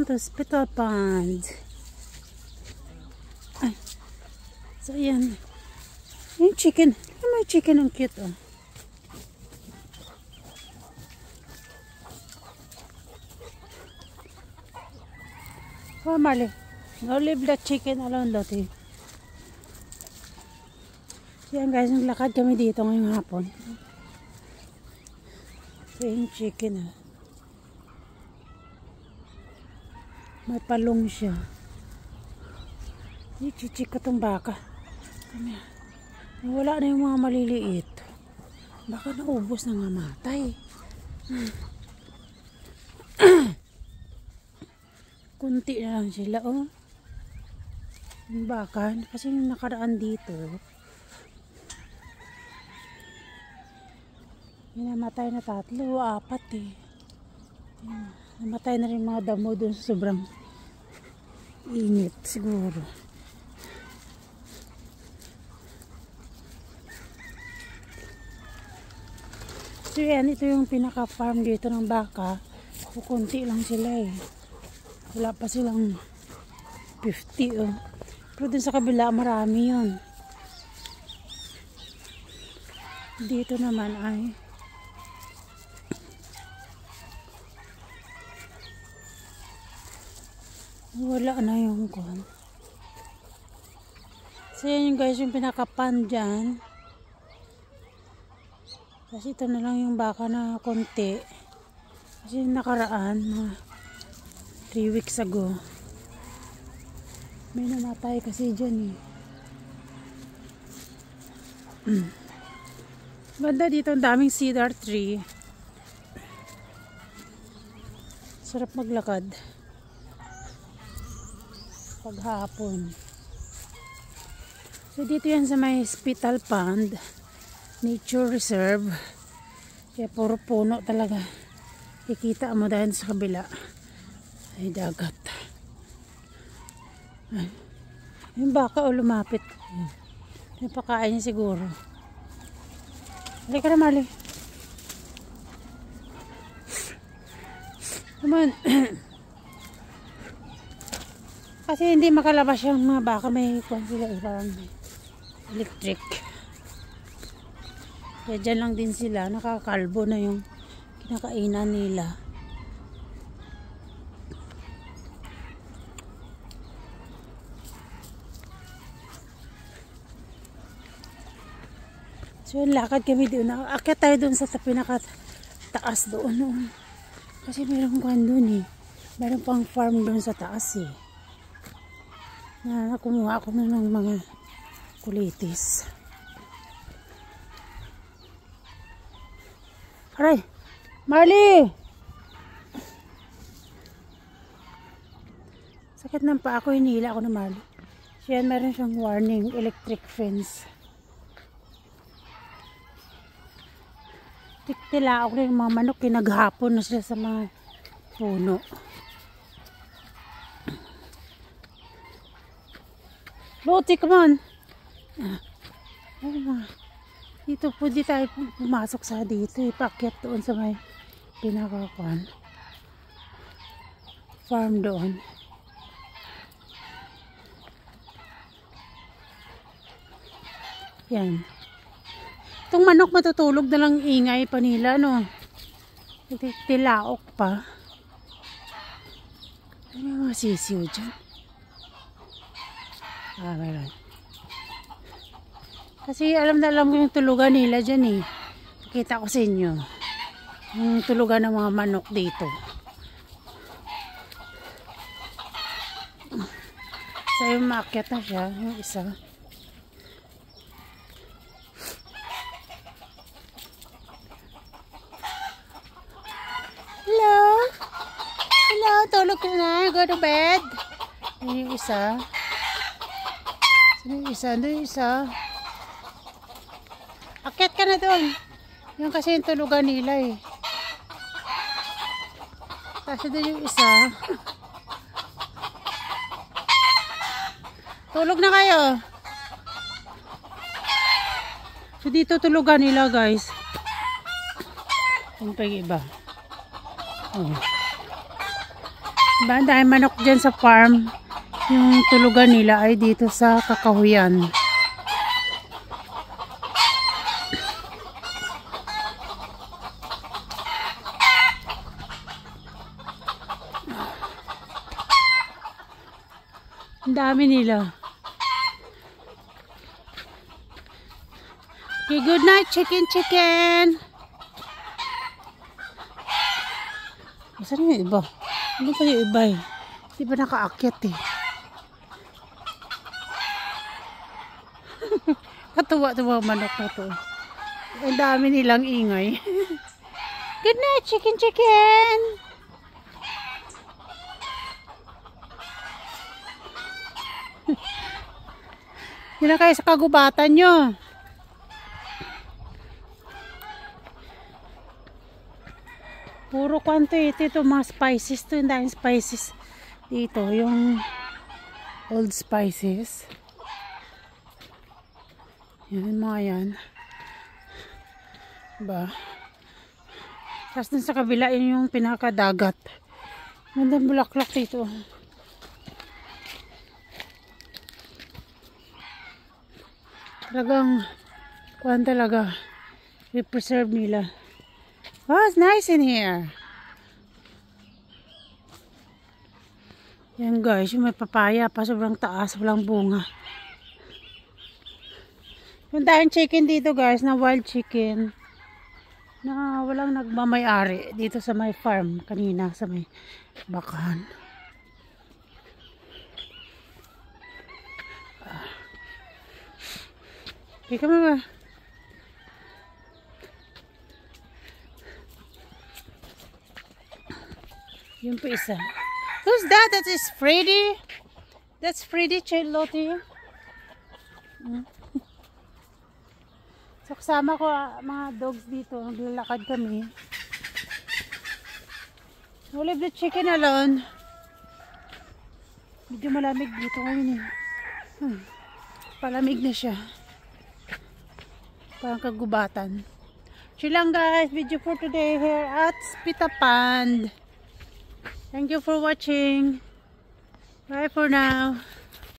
Hospital pond. Ay. So, yan. Yung chicken. May chicken ang cute, oh. Oh, Marley. No leave the chicken alone, Lottie. So, yan guys, naglakad kami dito ngayong hapon. So, yung chicken, oh. May palong siya. Ichichik ko tong baka. Wala na yung mga maliliit. Baka naubos na mamatay. Kunti na lang sila, oh. Yung baka, kasi yung nakaraan dito, namatay na 3, 4 eh. Namatay na rin mga damo doon sa sobrang init siguro. So yan, ito yung pinaka-farm dito ng baka. Kukunti lang sila eh. Wala pa silang 50 oh. Pero dun sa kabila marami yun. Dito naman ay wala na yung kon. So yan yung guys, yung pinaka-pan dyan. Kasi ito na lang yung baka na konti. Kasi yung nakaraan, mga 3 weeks ago, may namatay kasi dyan eh. Ganda dito, ang daming cedar tree. Sarap maglakad paghapon. So dito yan sa may Hospital Pond Nature Reserve. Kaya puro puno talaga. Kikita mo dahil sa kabila ay dagat. Ay, yung baka o lumapit. Yung pakain niya siguro. Halika na, Marley. Come on. Kasi hindi makalabas yung mga baka, may kwan sila eh, parang electric. Kaya dyan lang din sila, nakakalbo na yung kinakainan nila. So lakad kami doon, aakyat tayo doon sa pinakataas doon. Kasi mayroong kwan doon eh, mayroong pang farm doon sa taas eh. Na kumuha ako na ng mga kulitis. Aray! Marley! Sakit ng paa ko, hinila ako na Marley. So yan, meron siyang warning, electric fence. Tiktila ako na yung mga manok, kinaghapon na sila sa mga puno. Loti, come on. Dito po di tayo pumasok sa dito. Ipakyat doon sa may pinakakuan farm doon. Yan. Itong manok matutulog na lang ingay pa nila, no? Tilaok pa. Ano yung mga sisiw dyan? Meron. Kasi alam na alam ko yung tulugan nila dyan eh. Pakita ko sa inyo yung tulugan ng mga manok dito. So yung maakyat na siya, yung isa. Hello? Hello, tulog ka na, go to bed. Yung isa. Ano yung isa? Akyat ka na doon. Yung kasi yung tulugan nila eh. Kasi doon yung isa. Tulog na kayo. So dito tulugan nila guys. Yung pa yung iba. Oh. Diba, dahil manok dyan sa farm, yung tulugan nila ay dito sa kakahuyan. Ang dami nila. Okay, good night, chicken. Saan yung iba? Ano pa yung iba eh? Di ba nakaakyat eh? Katuwa-tuwa manok na to. Ang dami nilang ingay. Good night, chicken. Yun na kayo sa kagubatan nyo. Puro kwanto ito mga spices to, yung daming spices dito, yung old spices. Yan mga yan. Diba? Tapos dun sa kabila yun yung pinakadagat. Magandang bulaklak dito. Talagang kwan talaga i-preserve nila. Oh, it's nice in here. Yan guys, yung may papaya pa sobrang taas, walang bunga. Yung tayong chicken dito guys, na wild chicken, na walang nagmamay-ari dito sa may farm kanina, sa may bakahan. Okay, come on. Yun po isa. Who's that? That is Freddy. That's Freddy Charlotte. So kasama ko mga dogs dito. Naglalakad kami. We'll leave the chicken alone. Medyo malamig dito ngayon eh. Palamig na siya. Parang kagubatan. So lang guys, video for today here at Spita Pond. Thank you for watching. Bye for now.